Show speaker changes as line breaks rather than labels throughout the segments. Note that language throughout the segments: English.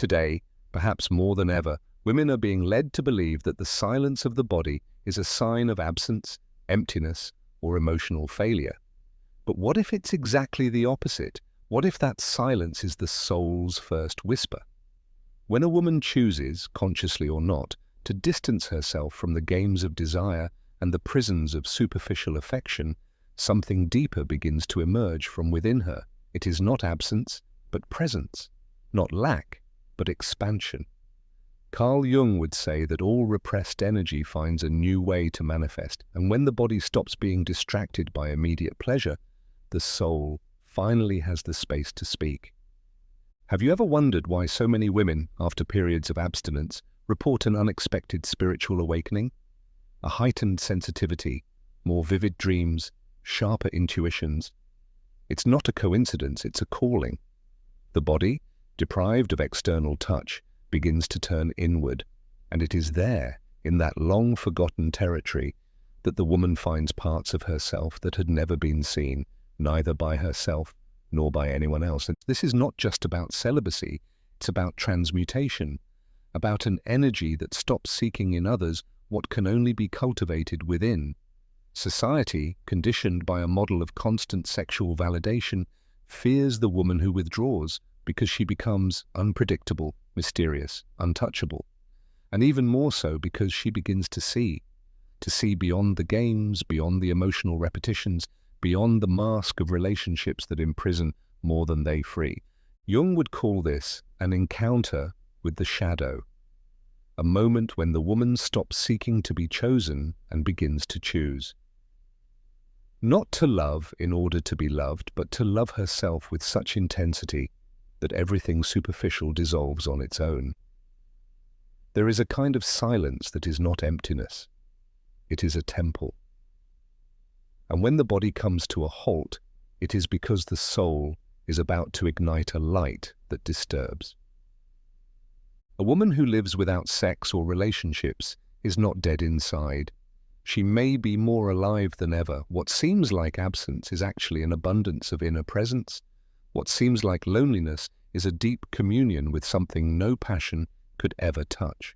Today, perhaps more than ever, women are being led to believe that the silence of the body is a sign of absence, emptiness, or emotional failure. But what if it's exactly the opposite? What if that silence is the soul's first whisper? When a woman chooses, consciously or not, to distance herself from the games of desire and the prisons of superficial affection, something deeper begins to emerge from within her. It is not absence, but presence, not lack, but expansion. Carl Jung would say that all repressed energy finds a new way to manifest, and when the body stops being distracted by immediate pleasure, the soul finally has the space to speak. Have you ever wondered why so many women, after periods of abstinence, report an unexpected spiritual awakening? A heightened sensitivity, more vivid dreams, sharper intuitions. It's not a coincidence, it's a calling. The body, deprived of external touch, begins to turn inward, and it is there, in that long-forgotten territory, that the woman finds parts of herself that had never been seen, neither by herself nor by anyone else. And this is not just about celibacy, it's about transmutation, about an energy that stops seeking in others what can only be cultivated within. Society, conditioned by a model of constant sexual validation, fears the woman who withdraws because she becomes unpredictable, mysterious, untouchable, and even more so because she begins to see beyond the games, beyond the emotional repetitions, beyond the mask of relationships that imprison more than they free. Jung would call this an encounter with the shadow, a moment when the woman stops seeking to be chosen and begins to choose. Not to love in order to be loved, but to love herself with such intensity that everything superficial dissolves on its own. There is a kind of silence that is not emptiness. It is a temple. And when the body comes to a halt, it is because the soul is about to ignite a light that disturbs. A woman who lives without sex or relationships is not dead inside. She may be more alive than ever. What seems like absence is actually an abundance of inner presence. What seems like loneliness is a deep communion with something no passion could ever touch.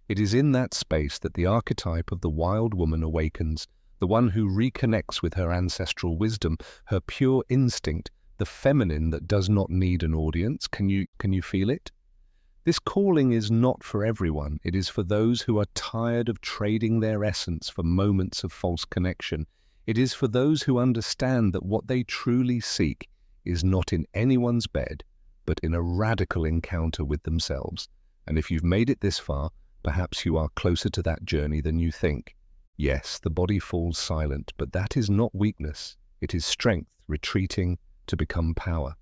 It is in that space that the archetype of the wild woman awakens, the one who reconnects with her ancestral wisdom, her pure instinct, the feminine that does not need an audience. Can you feel it? This calling is not for everyone. It is for those who are tired of trading their essence for moments of false connection. It is for those who understand that what they truly seek is not in anyone's bed, but in a radical encounter with themselves. And if you've made it this far, perhaps you are closer to that journey than you think. Yes, the body falls silent, but that is not weakness. It is strength retreating to become power.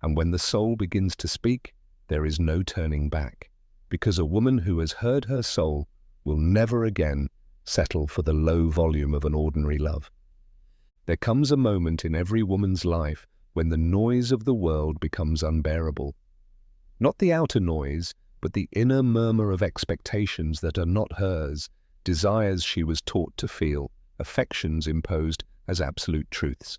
And when the soul begins to speak, there is no turning back, because a woman who has heard her soul will never again settle for the low volume of an ordinary love. There comes a moment in every woman's life when the noise of the world becomes unbearable. Not the outer noise, but the inner murmur of expectations that are not hers, desires she was taught to feel, affections imposed as absolute truths.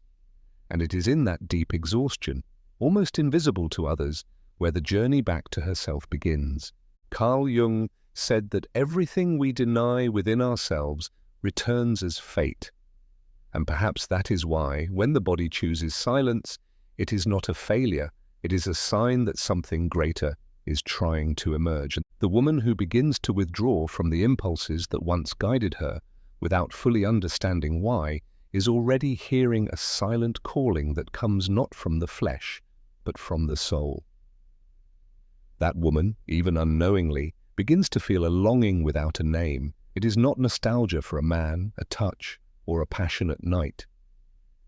And it is in that deep exhaustion, almost invisible to others, where the journey back to herself begins. Carl Jung said that everything we deny within ourselves returns as fate. And perhaps that is why, when the body chooses silence, it is not a failure, it is a sign that something greater is trying to emerge. And the woman who begins to withdraw from the impulses that once guided her, without fully understanding why, is already hearing a silent calling that comes not from the flesh, but from the soul. That woman, even unknowingly, begins to feel a longing without a name. It is not nostalgia for a man, a touch, or a passionate night.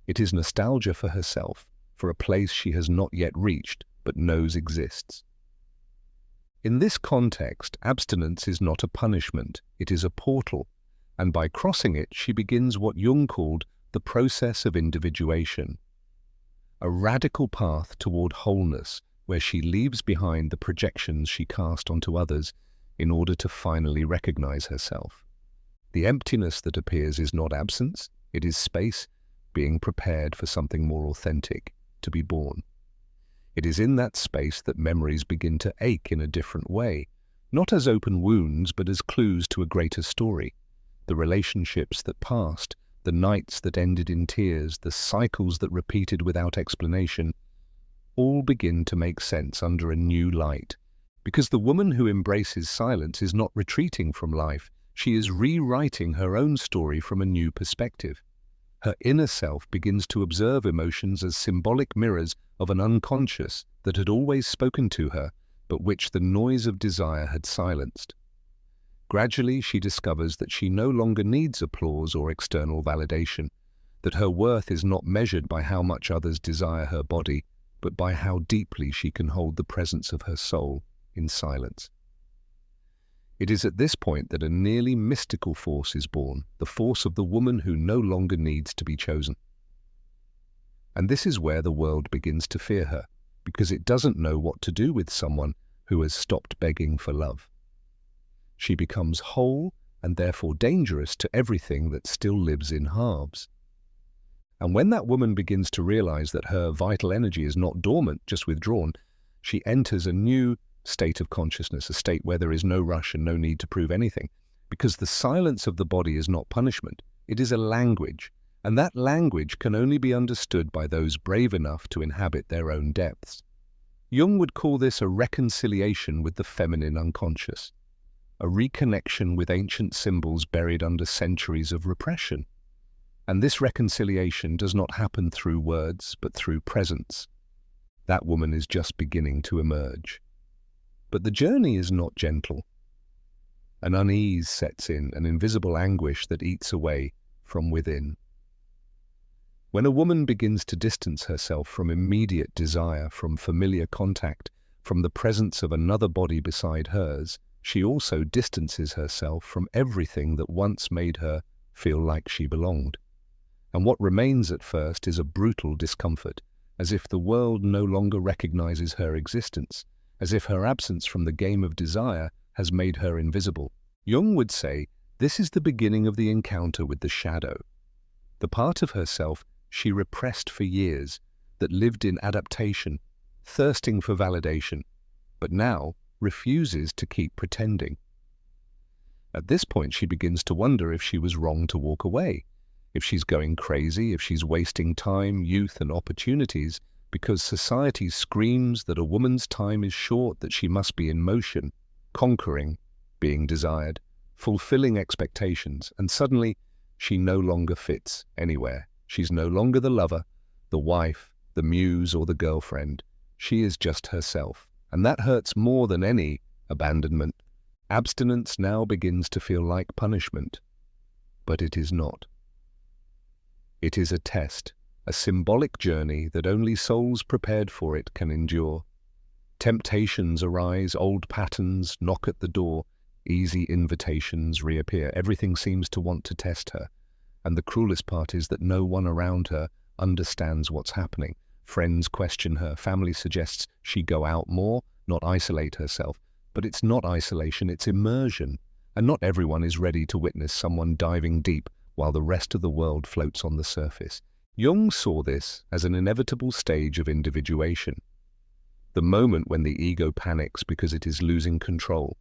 It is nostalgia for herself, for a place she has not yet reached, but knows exists. In this context, abstinence is not a punishment, it is a portal, and by crossing it, she begins what Jung called the process of individuation, a radical path toward wholeness, where she leaves behind the projections she cast onto others in order to finally recognize herself. The emptiness that appears is not absence, it is space being prepared for something more authentic to be born. It is in that space that memories begin to ache in a different way, not as open wounds, but as clues to a greater story. The relationships that passed, the nights that ended in tears, the cycles that repeated without explanation, all begin to make sense under a new light. Because the woman who embraces silence is not retreating from life, she is rewriting her own story from a new perspective. Her inner self begins to observe emotions as symbolic mirrors of an unconscious that had always spoken to her, but which the noise of desire had silenced. Gradually, she discovers that she no longer needs applause or external validation, that her worth is not measured by how much others desire her body, but by how deeply she can hold the presence of her soul in silence. It is at this point that a nearly mystical force is born, the force of the woman who no longer needs to be chosen. And this is where the world begins to fear her, because it doesn't know what to do with someone who has stopped begging for love. She becomes whole and therefore dangerous to everything that still lives in halves. And when that woman begins to realize that her vital energy is not dormant, just withdrawn, she enters a new state of consciousness, a state where there is no rush and no need to prove anything, because the silence of the body is not punishment, it is a language, and that language can only be understood by those brave enough to inhabit their own depths. Jung would call this a reconciliation with the feminine unconscious, a reconnection with ancient symbols buried under centuries of repression. And this reconciliation does not happen through words, but through presence. That woman is just beginning to emerge. But the journey is not gentle. An unease sets in, an invisible anguish that eats away from within. When a woman begins to distance herself from immediate desire, from familiar contact, from the presence of another body beside hers, she also distances herself from everything that once made her feel like she belonged. And what remains at first is a brutal discomfort, as if the world no longer recognizes her existence, as if her absence from the game of desire has made her invisible. Jung would say this is the beginning of the encounter with the shadow, the part of herself she repressed for years, that lived in adaptation, thirsting for validation, but now refuses to keep pretending. At this point, she begins to wonder if she was wrong to walk away, if she's going crazy, if she's wasting time, youth, and opportunities, because society screams that a woman's time is short, that she must be in motion, conquering, being desired, fulfilling expectations, and suddenly she no longer fits anywhere. She's no longer the lover, the wife, the muse, or the girlfriend. She is just herself, and that hurts more than any abandonment. Abstinence now begins to feel like punishment, but it is not. It is a test, a symbolic journey that only souls prepared for it can endure. Temptations arise, old patterns knock at the door, easy invitations reappear. Everything seems to want to test her, and the cruelest part is that no one around her understands what's happening. Friends question her, family suggests she go out more, not isolate herself. But it's not isolation, it's immersion, and not everyone is ready to witness someone diving deep while the rest of the world floats on the surface. Jung saw this as an inevitable stage of individuation, the moment when the ego panics because it is losing control,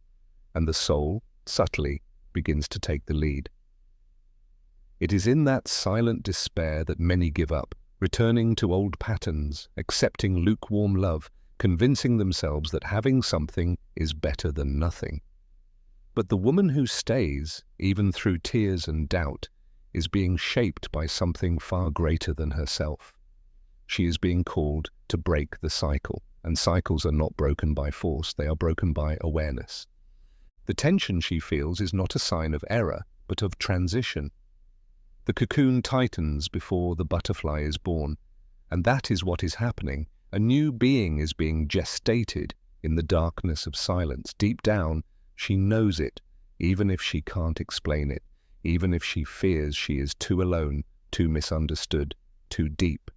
and the soul, subtly, begins to take the lead. It is in that silent despair that many give up, returning to old patterns, accepting lukewarm love, convincing themselves that having something is better than nothing. But the woman who stays, even through tears and doubt, is being shaped by something far greater than herself. She is being called to break the cycle, and cycles are not broken by force, they are broken by awareness. The tension she feels is not a sign of error, but of transition. The cocoon tightens before the butterfly is born, and that is what is happening. A new being is being gestated in the darkness of silence. Deep down, she knows it, even if she can't explain it, even if she fears she is too alone, too misunderstood, too deep.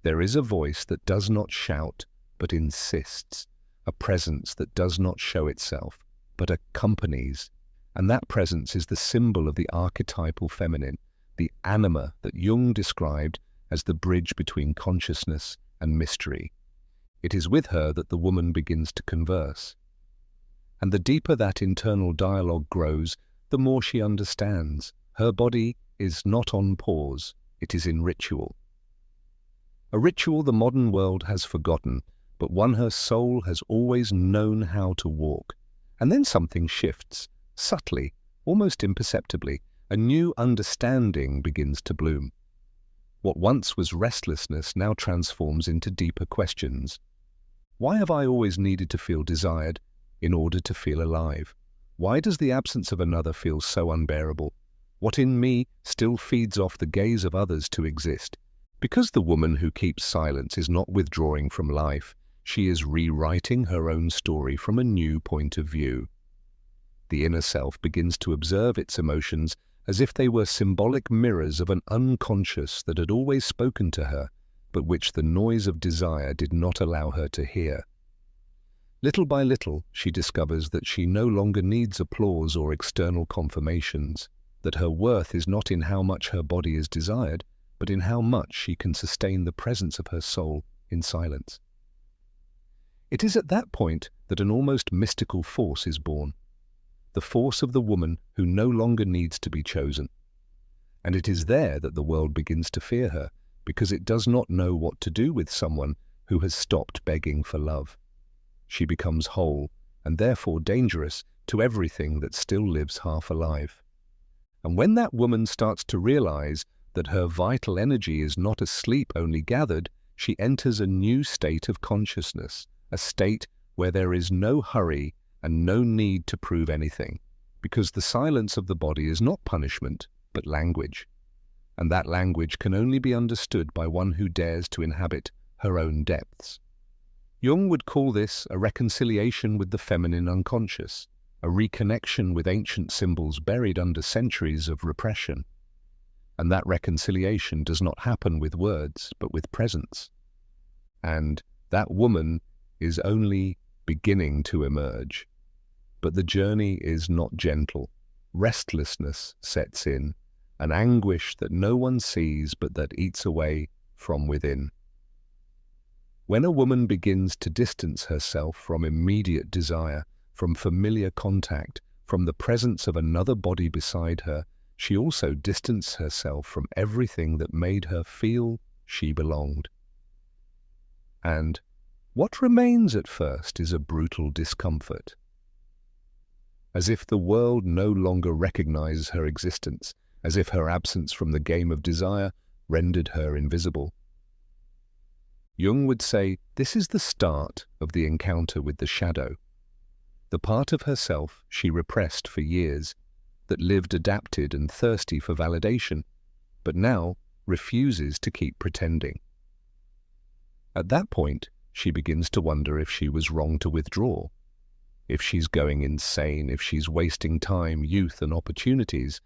There is a voice that does not shout, but insists, a presence that does not show itself, but accompanies. And that presence is the symbol of the archetypal feminine, the anima that Jung described as the bridge between consciousness and mystery. It is with her that the woman begins to converse. And the deeper that internal dialogue grows, the more she understands. Her body is not on pause, it is in ritual. A ritual the modern world has forgotten, but one her soul has always known how to walk. And then something shifts, subtly, almost imperceptibly. A new understanding begins to bloom. What once was restlessness now transforms into deeper questions. Why have I always needed to feel desired in order to feel alive? Why does the absence of another feel so unbearable? What in me still feeds off the gaze of others to exist? Because the woman who keeps silence is not withdrawing from life, she is rewriting her own story from a new point of view. The inner self begins to observe its emotions as if they were symbolic mirrors of an unconscious that had always spoken to her, but which the noise of desire did not allow her to hear. Little by little, she discovers that she no longer needs applause or external confirmations, that her worth is not in how much her body is desired, but in how much she can sustain the presence of her soul in silence. It is at that point that an almost mystical force is born, the force of the woman who no longer needs to be chosen. And it is there that the world begins to fear her, because it does not know what to do with someone who has stopped begging for love. She becomes whole, and therefore dangerous to everything that still lives half alive. And when that woman starts to realize that her vital energy is not a sleep only gathered, she enters a new state of consciousness, a state where there is no hurry and no need to prove anything, because the silence of the body is not punishment, but language. And that language can only be understood by one who dares to inhabit her own depths. Jung would call this a reconciliation with the feminine unconscious, a reconnection with ancient symbols buried under centuries of repression. And that reconciliation does not happen with words, but with presence. And that woman is only beginning to emerge. But the journey is not gentle. Restlessness sets in, an anguish that no one sees but that eats away from within. When a woman begins to distance herself from immediate desire, from familiar contact, from the presence of another body beside her, she also distanced herself from everything that made her feel she belonged. And what remains at first is a brutal discomfort. As if the world no longer recognizes her existence, as if her absence from the game of desire rendered her invisible. Jung would say this is the start of the encounter with the shadow, the part of herself she repressed for years, that lived adapted and thirsty for validation, but now refuses to keep pretending. At that point, she begins to wonder if she was wrong to withdraw, if she's going insane, if she's wasting time, youth, and opportunities,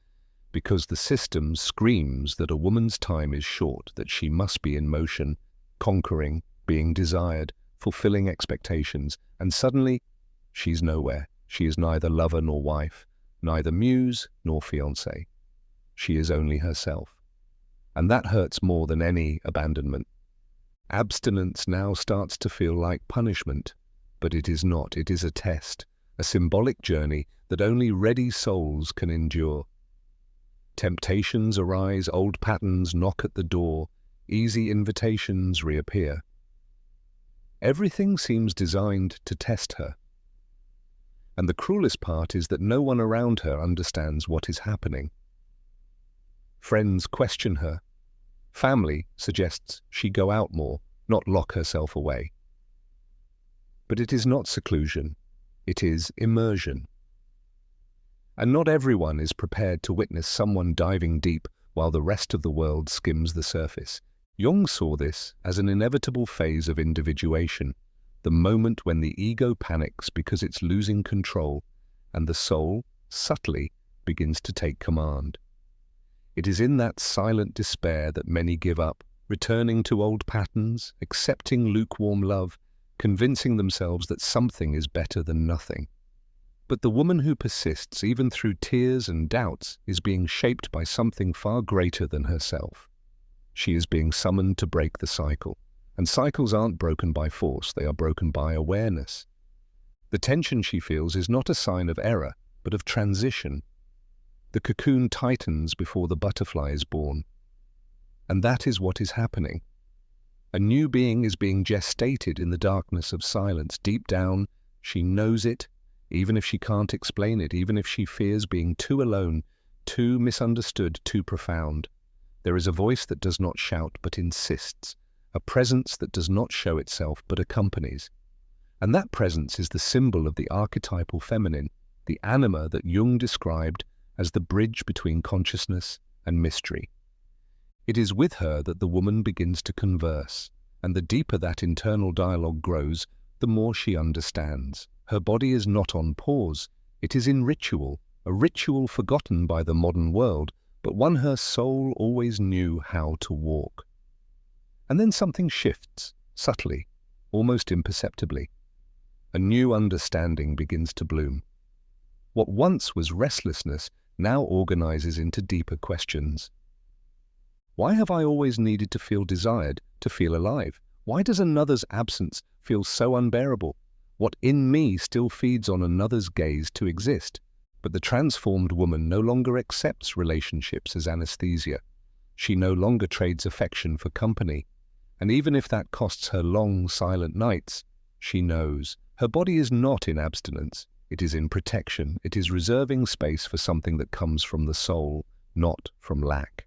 because the system screams that a woman's time is short, that she must be in motion, conquering, being desired, fulfilling expectations, and suddenly she's nowhere. She is neither lover nor wife, neither muse nor fiancé. She is only herself. And that hurts more than any abandonment. Abstinence now starts to feel like punishment, but it is not. It is a test, a symbolic journey that only ready souls can endure. Temptations arise, old patterns knock at the door, easy invitations reappear. Everything seems designed to test her. And the cruelest part is that no one around her understands what is happening. Friends question her. Family suggests she go out more, not lock herself away. But it is not seclusion, it is immersion. And not everyone is prepared to witness someone diving deep while the rest of the world skims the surface. Jung saw this as an inevitable phase of individuation, the moment when the ego panics because it's losing control and the soul, subtly, begins to take command. It is in that silent despair that many give up, returning to old patterns, accepting lukewarm love, convincing themselves that something is better than nothing. But the woman who persists, even through tears and doubts, is being shaped by something far greater than herself. She is being summoned to break the cycle, And cycles aren't broken by force, they are broken by awareness. The tension she feels is not a sign of error, but of transition. The cocoon tightens before the butterfly is born. And that is what is happening. A new being is being gestated in the darkness of silence. Deep down, she knows it, even if she can't explain it, even if she fears being too alone, too misunderstood, too profound. There is a voice that does not shout but insists, a presence that does not show itself but accompanies. And that presence is the symbol of the archetypal feminine, the anima that Jung described as the bridge between consciousness and mystery. It is with her that the woman begins to converse, and the deeper that internal dialogue grows, the more she understands. Her body is not on pause, it is in ritual, a ritual forgotten by the modern world, but one her soul always knew how to walk. And then something shifts, subtly, almost imperceptibly. A new understanding begins to bloom. What once was restlessness now organizes into deeper questions. Why have I always needed to feel desired, to feel alive? Why does another's absence feel so unbearable? What in me still feeds on another's gaze to exist? But the transformed woman no longer accepts relationships as anesthesia. She no longer trades affection for company. And even if that costs her long, silent nights, she knows her body is not in abstinence. It is in protection. It is reserving space for something that comes from the soul, not from lack.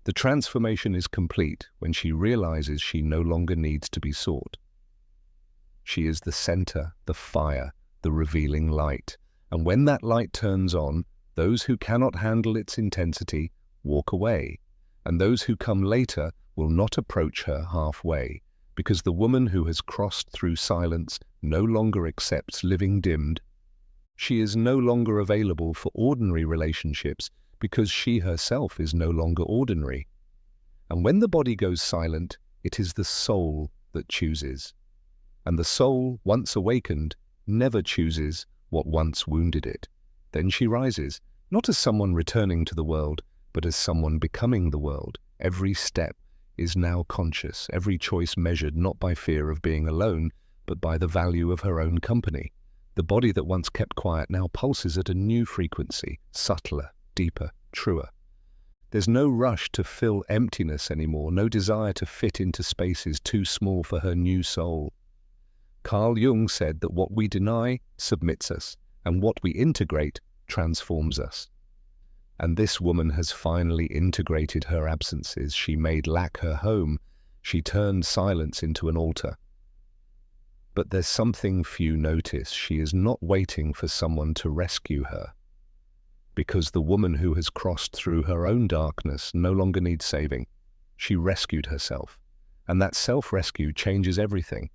The transformation is complete when she realizes she no longer needs to be sought. She is the center, the fire, the revealing light. And when that light turns on, those who cannot handle its intensity walk away, and those who come later will not approach her halfway, because the woman who has crossed through silence no longer accepts living dimmed. She is no longer available for ordinary relationships because she herself is no longer ordinary. And when the body goes silent, it is the soul that chooses. And the soul, once awakened, never chooses what once wounded it. Then she rises, not as someone returning to the world, but as someone becoming the world. Every step is now conscious, every choice measured not by fear of being alone, but by the value of her own company. The body that once kept quiet now pulses at a new frequency, subtler, deeper, truer. There's no rush to fill emptiness anymore, no desire to fit into spaces too small for her new soul. Carl Jung said that what we deny submits us, and what we integrate transforms us. And this woman has finally integrated her absences. She made lack her home. She turned silence into an altar. But there's something few notice. She is not waiting for someone to rescue her. Because the woman who has crossed through her own darkness no longer needs saving. She rescued herself. And that self-rescue changes everything.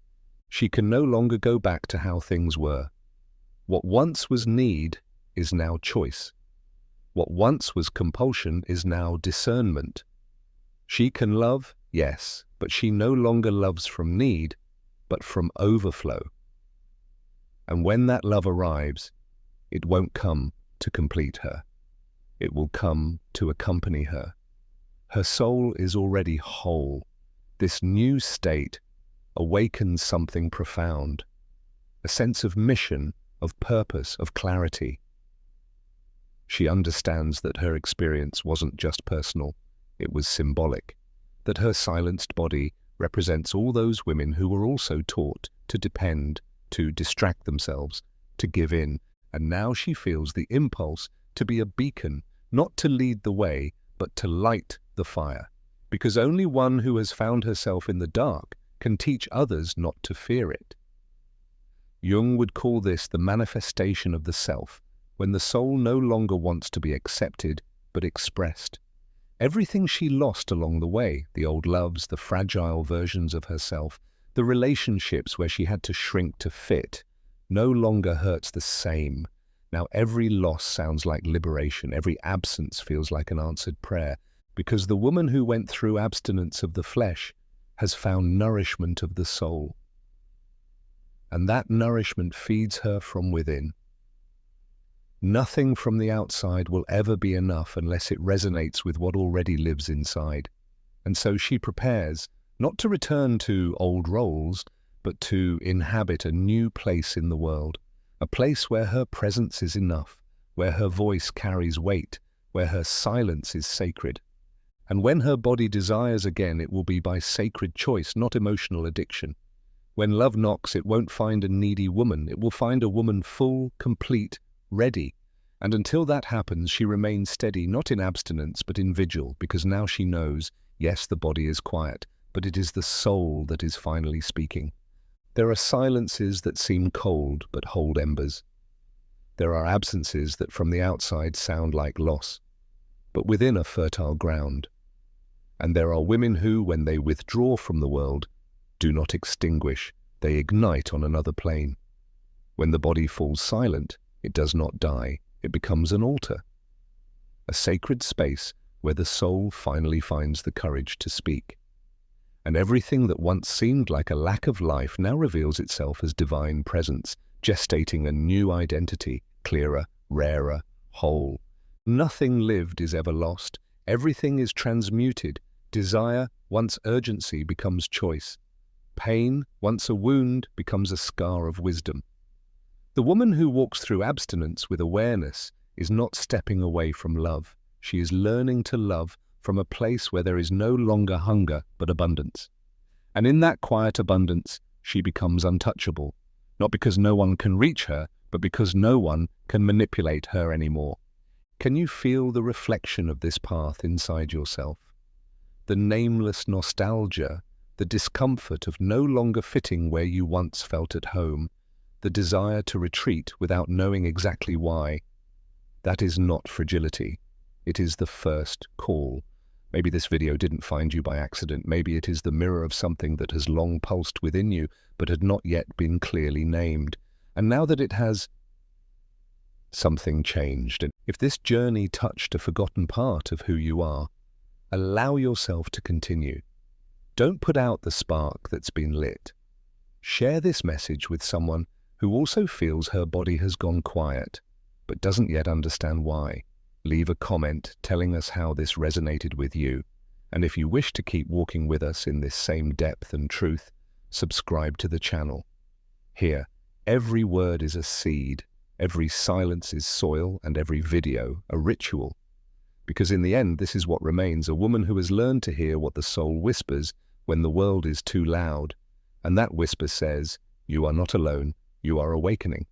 She can no longer go back to how things were. What once was need is now choice. What once was compulsion is now discernment. She can love, yes, but she no longer loves from need, but from overflow. And when that love arrives, it won't come to complete her. It will come to accompany her. Her soul is already whole. This new state awakens something profound, a sense of mission, of purpose, of clarity. She understands that her experience wasn't just personal, it was symbolic, that her silenced body represents all those women who were also taught to depend, to distract themselves, to give in, and now she feels the impulse to be a beacon, not to lead the way, but to light the fire, because only one who has found herself in the dark can teach others not to fear it. Jung would call this the manifestation of the self, when the soul no longer wants to be accepted, but expressed. Everything she lost along the way, the old loves, the fragile versions of herself, the relationships where she had to shrink to fit, no longer hurts the same. Now every loss sounds like liberation, every absence feels like an answered prayer, because the woman who went through abstinence of the flesh has found nourishment of the soul. And that nourishment feeds her from within. Nothing from the outside will ever be enough unless it resonates with what already lives inside. And so she prepares, not to return to old roles, but to inhabit a new place in the world, a place where her presence is enough, where her voice carries weight, where her silence is sacred. And when her body desires again, it will be by sacred choice, not emotional addiction. When love knocks, it won't find a needy woman. It will find a woman full, complete, ready. And until that happens, she remains steady, not in abstinence, but in vigil, because now she knows, yes, the body is quiet, but it is the soul that is finally speaking. There are silences that seem cold, but hold embers. There are absences that from the outside sound like loss, but within are fertile ground. And there are women who, when they withdraw from the world, do not extinguish, they ignite on another plane. When the body falls silent, it does not die, it becomes an altar, a sacred space where the soul finally finds the courage to speak. And everything that once seemed like a lack of life now reveals itself as divine presence, gestating a new identity, clearer, rarer, whole. Nothing lived is ever lost, everything is transmuted. Desire, once urgency, becomes choice. Pain, once a wound, becomes a scar of wisdom. The woman who walks through abstinence with awareness is not stepping away from love. She is learning to love from a place where there is no longer hunger but abundance. And in that quiet abundance, she becomes untouchable, not because no one can reach her, but because no one can manipulate her anymore. Can you feel the reflection of this path inside yourself? The nameless nostalgia, the discomfort of no longer fitting where you once felt at home, the desire to retreat without knowing exactly why. That is not fragility. It is the first call. Maybe this video didn't find you by accident. Maybe it is the mirror of something that has long pulsed within you, but had not yet been clearly named. And now that it has, something changed. And if this journey touched a forgotten part of who you are, allow yourself to continue. Don't put out the spark that's been lit. Share this message with someone who also feels her body has gone quiet, but doesn't yet understand why. Leave a comment telling us how this resonated with you. And if you wish to keep walking with us in this same depth and truth, subscribe to the channel. Here, every word is a seed, every silence is soil, and every video a ritual. Because in the end, this is what remains, a woman who has learned to hear what the soul whispers when the world is too loud. And that whisper says, you are not alone, you are awakening.